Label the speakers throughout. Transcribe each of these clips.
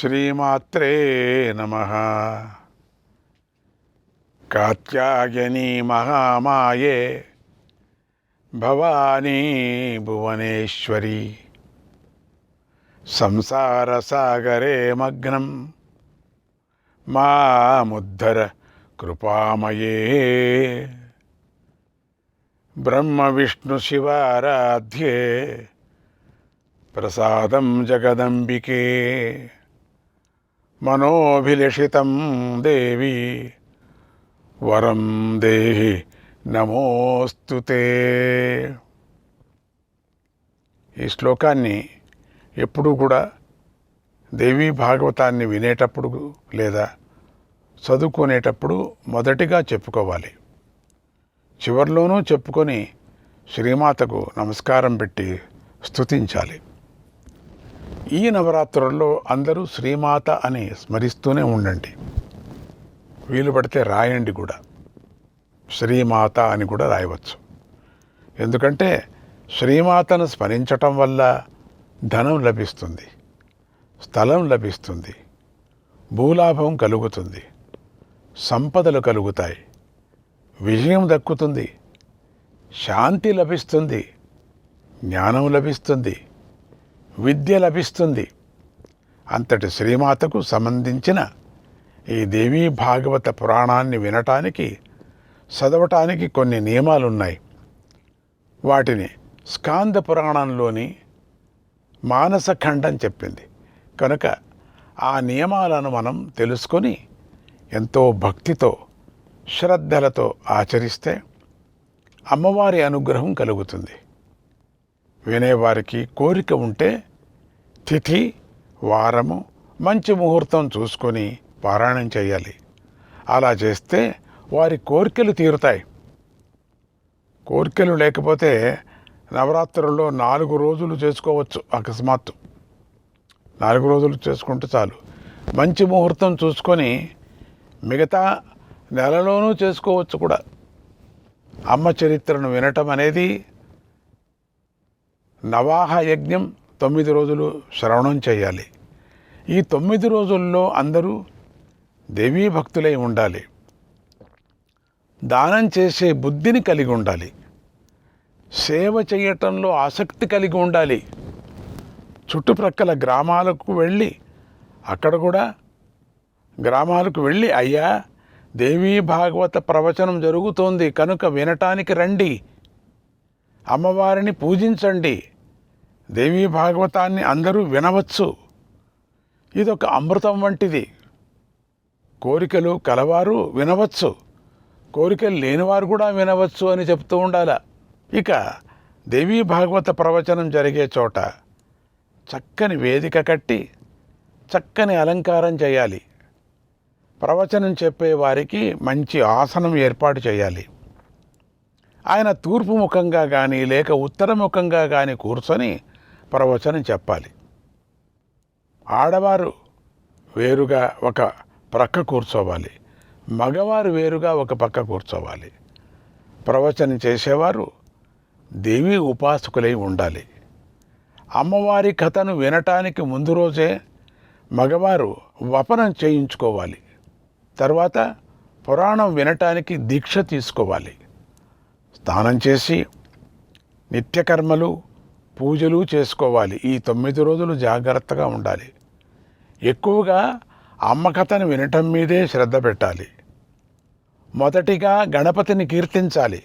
Speaker 1: శ్రీమాత్రే నమః. కాత్యాయనీ మహామాయే భవానీ భువనేశ్వరి సంసారసాగరే మగ్నం మాముద్ధర కృపామయే. బ్రహ్మ విష్ణు శివారాధ్యే ప్రసాదం జగదంబికే. మనోభిలషితం దేవి వరం దేహి నమోస్తుతే. ఈ శ్లోకాన్ని ఎప్పుడూ కూడా దేవీ భాగవతాన్ని వినేటప్పుడు లేదా చదువుకునేటప్పుడు మొదటిగా చెప్పుకోవాలి. చివర్లోనూ చెప్పుకొని శ్రీమాతకు నమస్కారం పెట్టి స్తుతించాలి. ఈ నవరాత్రుల్లో అందరూ శ్రీమాత అని స్మరిస్తూనే ఉండండి. వీలు పడితే రాయండి కూడా, శ్రీమాత అని కూడా రాయవచ్చు. ఎందుకంటే శ్రీమాతను స్మరించటం వల్ల ధనం లభిస్తుంది, స్థలం లభిస్తుంది, భూలాభం కలుగుతుంది, సంపదలు కలుగుతాయి, విజయం దక్కుతుంది, శాంతి లభిస్తుంది, జ్ఞానం లభిస్తుంది, విద్య లభిస్తుంది. అంతటి శ్రీమాతకు సంబంధించిన ఈ దేవీ భాగవత పురాణాన్ని వినటానికి, చదవటానికి కొన్ని నియమాలున్నాయి. వాటిని స్కాంద పురాణంలోని మానసఖండం చెప్పింది. కనుక ఆ నియమాలను మనం తెలుసుకొని ఎంతో భక్తితో శ్రద్ధలతో ఆచరిస్తే అమ్మవారి అనుగ్రహం కలుగుతుంది. వినేవారికి కోరిక ఉంటే తిథి, వారము, మంచి ముహూర్తం చూసుకొని పారాయణం చేయాలి. అలా చేస్తే వారి కోరికలు తీరుతాయి. కోరికలు లేకపోతే నవరాత్రుల్లో 4 రోజులు చేసుకోవచ్చు. అకస్మాత్తు 4 రోజులు చేసుకుంటే చాలు. మంచి ముహూర్తం చూసుకొని మిగతా నెలలోనూ చేసుకోవచ్చు కూడా. అమ్మ చరిత్రను వినటం అనేది నవాహ యజ్ఞం 9 రోజులు శ్రవణం చేయాలి. ఈ 9 రోజుల్లో అందరూ దేవీ భక్తులై ఉండాలి. దానం చేసే బుద్ధిని కలిగి ఉండాలి. సేవ చేయటంలో ఆసక్తి కలిగి ఉండాలి. చుట్టుప్రక్కల గ్రామాలకు వెళ్ళి అక్కడ కూడా గ్రామాలకు వెళ్ళి, అయ్యా దేవీ భాగవత ప్రవచనం జరుగుతోంది కనుక వినటానికి రండి, అమ్మవారిని పూజించండి, దేవీ భాగవతాన్ని అందరూ వినవచ్చు, ఇదొక అమృతం వంటిది. కోరికలు కలవారు వినవచ్చు, కోరికలు లేనివారు కూడా వినవచ్చు అని చెప్తూ ఉండాల. ఇక దేవీ భాగవత ప్రవచనం జరిగే చోట చక్కని వేదిక కట్టి చక్కని అలంకారం చేయాలి. ప్రవచనం చెప్పే వారికి మంచి ఆసనం ఏర్పాటు చేయాలి. ఆయన తూర్పు ముఖంగా కానీ లేక ఉత్తర ముఖంగా కానీ కూర్చొని ప్రవచనం చెప్పాలి. ఆడవారు వేరుగా ఒక ప్రక్క కూర్చోవాలి, మగవారు వేరుగా ఒక పక్క కూర్చోవాలి. ప్రవచనం చేసేవారు దేవీ ఉపాసకులై ఉండాలి. అమ్మవారి కథను వినటానికి ముందు రోజే మగవారు వపనం చేయించుకోవాలి. తర్వాత పురాణం వినటానికి దీక్ష తీసుకోవాలి. స్నానం చేసి నిత్యకర్మలు, పూజలు చేసుకోవాలి. ఈ 9 రోజులు జాగ్రత్తగా ఉండాలి. ఎక్కువగా అమ్మ కథను వినటం మీదే శ్రద్ధ పెట్టాలి. మొదటిగా గణపతిని కీర్తించాలి,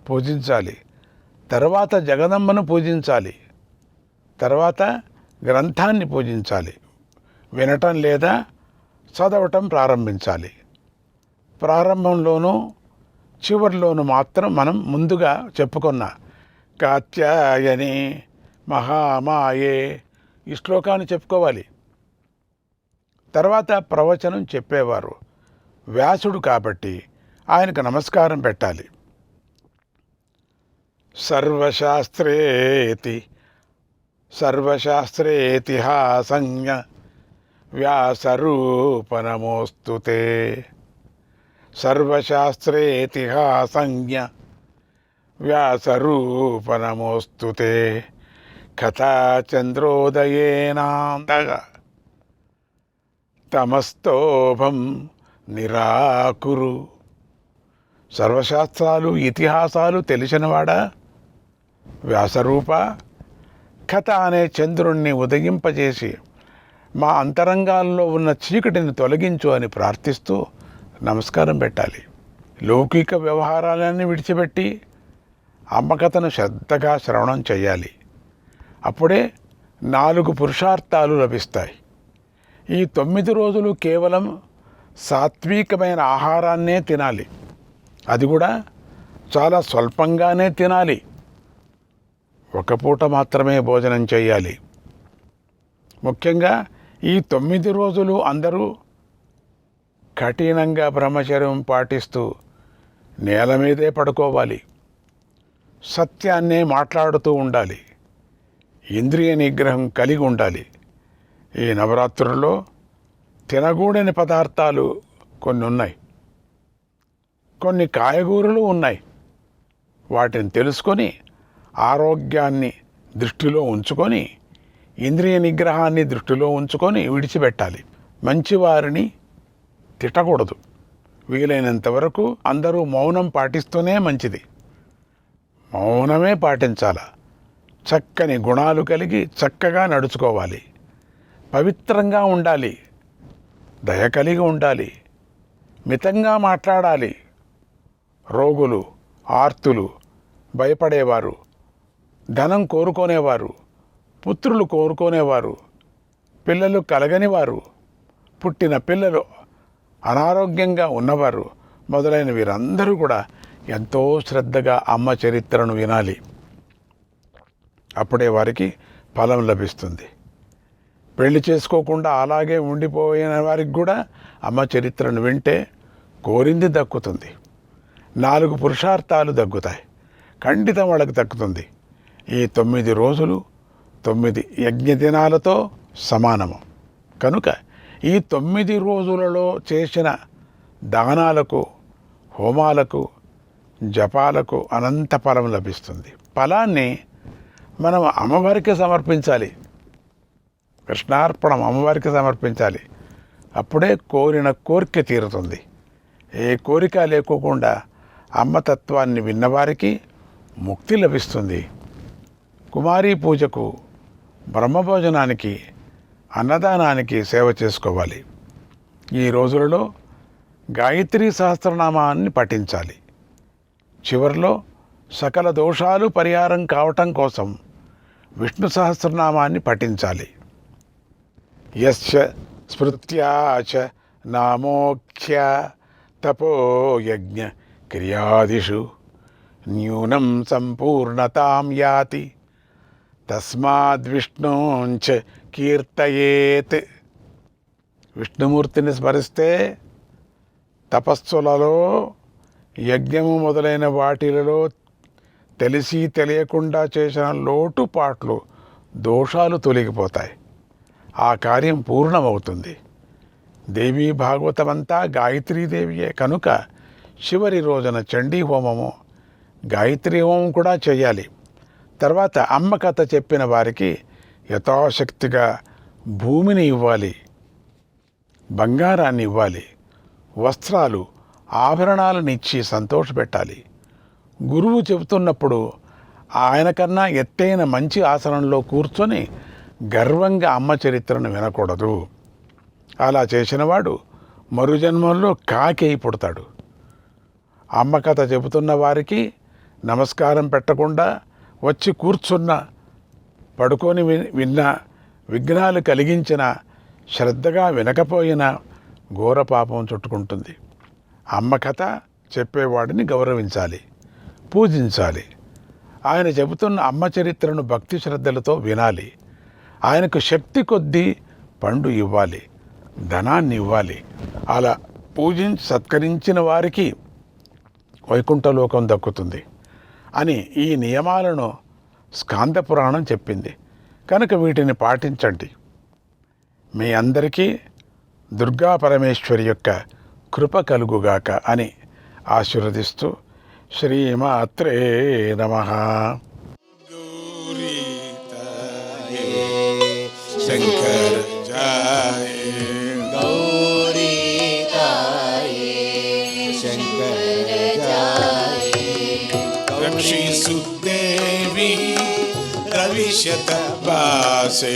Speaker 1: పూజించాలి. తర్వాత జగదమ్మను పూజించాలి. తర్వాత గ్రంథాన్ని పూజించాలి. వినటం లేదా చదవటం ప్రారంభించాలి. ప్రారంభంలోనూ చివరిలోనూ మాత్రం మనం ముందుగా చెప్పుకున్న కాత్యాయని మహామాయే ఈ శ్లోకాన్ని చెప్పుకోవాలి. తర్వాత ప్రవచనం చెప్పేవారు వ్యాసుడు కాబట్టి ఆయనకు నమస్కారం పెట్టాలి. సర్వశాస్త్రేతిహాసంజ్ఞ వ్యాసరూప నమోస్తుతే. సర్వశాస్త్రేతిహాసంజ్ఞ వ్యాసరూప నమోస్తుతే. కథా చంద్రోదయేనాందగ తమస్తోభం నిరాకురు. సర్వశాస్త్రాలు ఇతిహాసాలు తెలిసినవాడా వ్యాసరూప, కథ అనే చంద్రుణ్ణి ఉదయింపజేసి మా అంతరంగాల్లో ఉన్న చీకటిని తొలగించు అని ప్రార్థిస్తూ నమస్కారం పెట్టాలి. లౌకిక వ్యవహారాలన్నీ విడిచిపెట్టి అమ్మకథను శ్రద్ధగా శ్రవణం చేయాలి. అప్పుడే 4 పురుషార్థాలు లభిస్తాయి. ఈ 9 రోజులు కేవలం సాత్వికమైన ఆహారాన్నే తినాలి. అది కూడా చాలా స్వల్పంగానే తినాలి. ఒక పూట మాత్రమే భోజనం చేయాలి. ముఖ్యంగా ఈ 9 రోజులు అందరూ కఠినంగా బ్రహ్మచర్యం పాటిస్తూ నేల మీదే పడుకోవాలి. సత్యాన్నే మాట్లాడుతూ ఉండాలి. ఇంద్రియ నిగ్రహం కలిగి ఉండాలి. ఈ నవరాత్రుల్లో తినగూడని పదార్థాలు కొన్ని ఉన్నాయి, కొన్ని కాయగూరలు ఉన్నాయి. వాటిని తెలుసుకొని ఆరోగ్యాన్ని దృష్టిలో ఉంచుకొని ఇంద్రియ నిగ్రహాన్ని దృష్టిలో ఉంచుకొని విడిచిపెట్టాలి. మంచివారిని తిట్టకూడదు. వీలైనంత వరకు అందరూ మౌనం పాటిస్తూనే మంచిది. మౌనమే పాటించాల. చక్కని గుణాలు కలిగి చక్కగా నడుచుకోవాలి. పవిత్రంగా ఉండాలి. దయ కలిగి ఉండాలి. మితంగా మాట్లాడాలి. రోగులు, ఆర్తులు, భయపడేవారు, ధనం కోరుకునేవారు, పుత్రులు కోరుకునేవారు, పిల్లలు కలగనివారు, పుట్టిన పిల్లలు అనారోగ్యంగా ఉన్నవారు మొదలైన వీరందరూ కూడా ఎంతో శ్రద్ధగా అమ్మ చరిత్రను వినాలి. అప్పుడే వారికి ఫలం లభిస్తుంది. పెళ్లి చేసుకోకుండా అలాగే ఉండిపోయిన వారికి కూడా అమ్మ చరిత్రను వింటే కోరింది దక్కుతుంది. 4 పురుషార్థాలు దక్కుతాయి. ఖండితం వాళ్ళకి దక్కుతుంది. ఈ 9 రోజులు 9 యజ్ఞదినాలతో సమానము. కనుక ఈ 9 రోజులలో చేసిన దానాలకు, హోమాలకు, జపాలకు అనంత ఫలం లభిస్తుంది. ఫలాన్ని మనం అమ్మవారికి సమర్పించాలి. కృష్ణార్పణం అమ్మవారికి సమర్పించాలి. అప్పుడే కోరిన కోరిక తీరుతుంది. ఏ కోరిక లేకోకుండా అమ్మతత్వాన్ని విన్నవారికి ముక్తి లభిస్తుంది. కుమారీ పూజకు, బ్రహ్మభోజనానికి, అన్నదానానికి సేవ చేసుకోవాలి. ఈ రోజులలో గాయత్రీ సహస్రనామాన్ని పఠించాలి. చివరిలో సకల దోషాలు పరిహారం కావటం కోసం విష్ణు సహస్రనామాన్ని పఠించాలి. యస్య స్మృత్యా చ నామోఖ్య తపోయజ్ఞ క్రియాదిషు న్యూనం సంపూర్ణతాం యాతి తస్మాద్విష్ణోంచ కీర్తయేత్. విష్ణుమూర్తిని స్మరిస్తే తపస్సులలో, యజ్ఞము మొదలైన వాటిలలో తెలిసి తెలియకుండా చేసిన లోటుపాట్లు, దోషాలు తొలగిపోతాయి. ఆ కార్యం పూర్ణమవుతుంది. దేవీ భాగవతమంతా గాయత్రీదేవియే కనుక చివరి రోజున చండీ హోమము, గాయత్రీ హోమం కూడా చేయాలి. తర్వాత అమ్మ కథ చెప్పిన వారికి యథాశక్తిగా భూమిని ఇవ్వాలి, బంగారాన్ని ఇవ్వాలి, వస్త్రాలు, ఆభరణాలను ఇచ్చి సంతోషపెట్టాలి. గురువు చెబుతున్నప్పుడు ఆయన కన్నా ఎత్తైన మంచి ఆసనంలో కూర్చొని గర్వంగా అమ్మ చరిత్రను వినకూడదు. అలా చేసినవాడు మరుజన్మంలో కాకి అయి పుడతాడు. అమ్మ కథ చెబుతున్న వారికి నమస్కారం పెట్టకుండా వచ్చి కూర్చున్న, పడుకొని విన్న, విఘ్నాలు కలిగించిన, శ్రద్ధగా వినకపోయిన ఘోర పాపం చుట్టుకుంటుంది. అమ్మ కథ చెప్పేవాడిని గౌరవించాలి, పూజించాలి. ఆయన చెబుతున్న అమ్మ చరిత్రను భక్తి శ్రద్ధలతో వినాలి. ఆయనకు శక్తి కొద్దీ పండు ఇవ్వాలి, ధనాన్ని ఇవ్వాలి. అలా పూజించి సత్కరించిన వారికి వైకుంఠలోకం దక్కుతుంది అని ఈ నియమాలను స్కాంద పురాణం చెప్పింది. కనుక వీటిని పాటించండి. మీ అందరికీ దుర్గా పరమేశ్వరి యొక్క కృప కలుగుగాక అని ఆశీర్వదిస్తూ శ్రీమాత్రే నమః. శంకర జయ.
Speaker 2: शङ्कर जाये
Speaker 1: रक्षिसु देवी रविशतभासे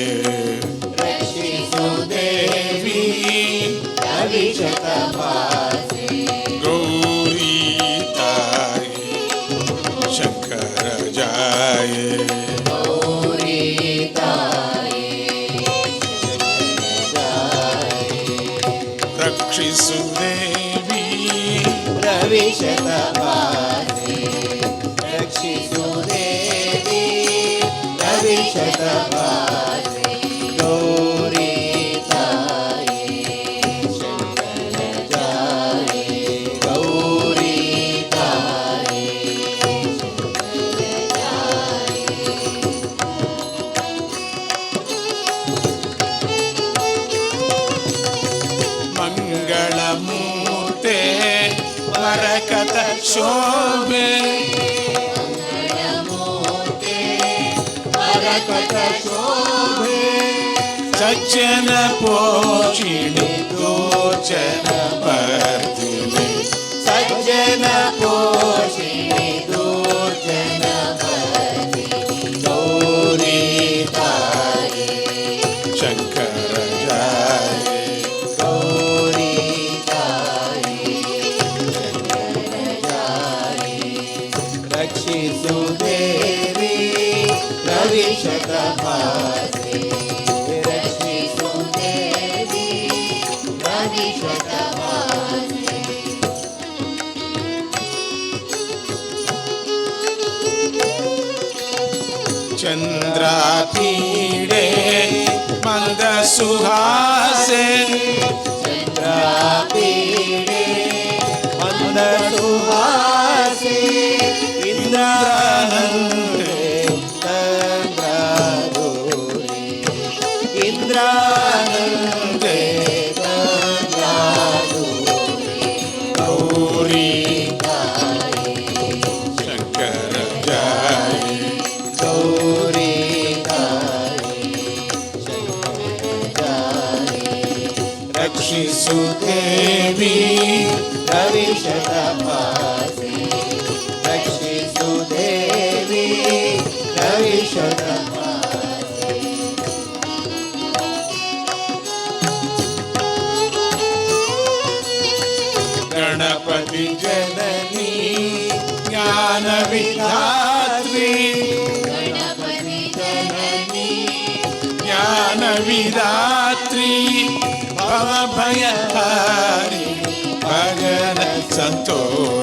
Speaker 2: रक्षिसु देवी रविशतभासे
Speaker 1: गौरी ताये शंकर जाये
Speaker 2: गौरी ताये
Speaker 1: रक्षिसु देवी
Speaker 2: रविशतभासे रक्षिसु देवी रविशतभासे गौरी ताये शङ्कर जाये गौरी ताये
Speaker 1: मंगलमूर्ते वरकत शोभे
Speaker 2: वरकत शोभे
Speaker 1: सज्जन पोषिणि दोचन वर्धिनि
Speaker 2: सज्जन पोषिणि दुर्जन वर्धिनि गौरी ताये
Speaker 1: शंकर जाये
Speaker 2: गौरी ताये शङ्कर जाये रक्षिसु देवी रविशतभासे रक्षिसु देवी रविशतभासे
Speaker 1: चंद्रातीडे मंदसुहासे
Speaker 2: चन्द्रापीडे मन्दसुहासे इन्द्रानन्दे तन्द्रादूरे इन्द्रानन्दे तन्द्रादूरे
Speaker 1: गौरी
Speaker 2: ताये
Speaker 1: शंकर जाये
Speaker 2: गौरी ताये शङ्कर जाये
Speaker 1: रक्षिसु देवी
Speaker 2: रविशतभासे रक्षिसु देवी रविशतभासे
Speaker 1: गणपति जननी ज्ञान विधात्री
Speaker 2: गणपति जननी
Speaker 1: ज्ञान विधात्री भव भयहारी भजन संतोषी